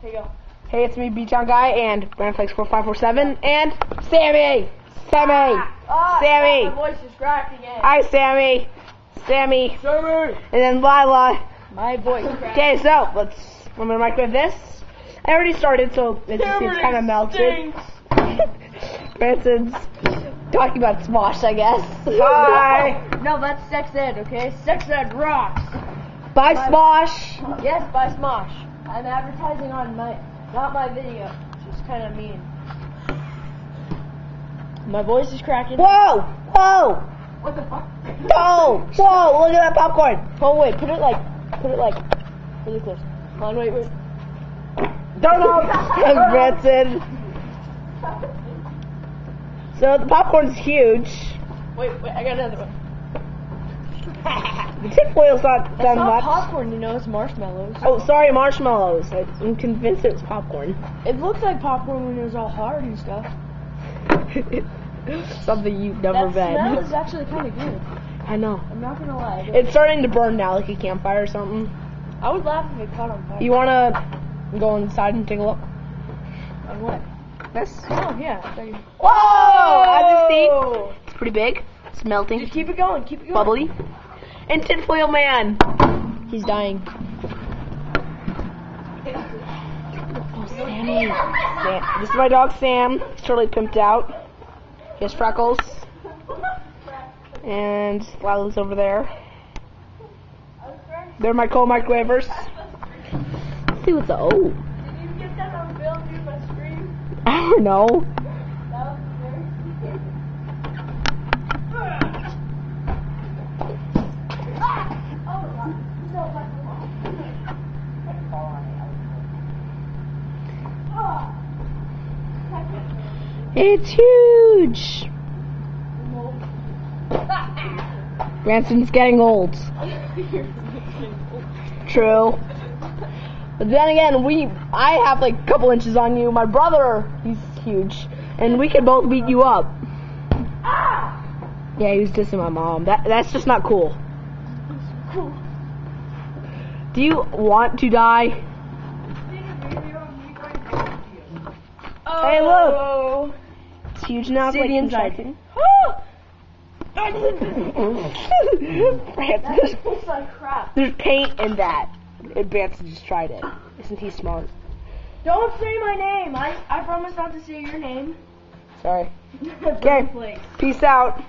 Here you go. Hey, it's me, BTnGy, and BrandFlex4547, and Sammy! Sammy! Sammy! My voice is cracked again. Hi, Sammy! Sammy! Sammy! And then Lila. My voice is cracked. Okay, so, I'm gonna microwave this. I already started, so it's kind of melted. Branson's talking about Smosh, I guess. Bye! No, that's sex ed, okay? Sex ed rocks! Bye, Smosh! Yes, by Smosh. I'm advertising on not my video, which is kind of mean. My voice is cracking. Whoa! Whoa! What the fuck? Whoa! Whoa! Look at that popcorn! Oh wait, put it like really close. Come on, wait. Don't know! Branson. So the popcorn's huge. Wait, I got another one. The tinfoil's not It's done not much. popcorn, you know, it's marshmallows. Oh, sorry, marshmallows. I'm convinced it was popcorn. It looked like popcorn when it was all hard and stuff. Something you've never That smell been. is actually kind of good. I know. I'm not gonna lie. It's starting to burn now, like a campfire or something. I would laugh if it caught on fire. You wanna go inside and take a look? On what? This. Oh, yeah. Whoa! As you see, it's pretty big. It's melting. Just keep it going, keep it going. Bubbly. And Tinfoil Man. He's dying. Oh, Sammy. This is my dog Sam. He's totally pimped out. He has freckles. And Lila's over there. They're my co-microwavers. Let's see what's oh. Did you get that on film, dude, my screen? I don't know. That was very stupid. It's huge. Branson's getting old. True. But then again, I have like a couple inches on you. My brother, he's huge. And we could both beat you up. Yeah, he was dissing my mom. That's just not cool. Do you want to die? Oh. Hey, look! It's huge now. It's See like the inside. Branson, Looks like crap. there's paint in that. And Branson just tried it. Isn't he smart? Don't say my name. I promise not to say your name. Sorry. Okay. Peace out.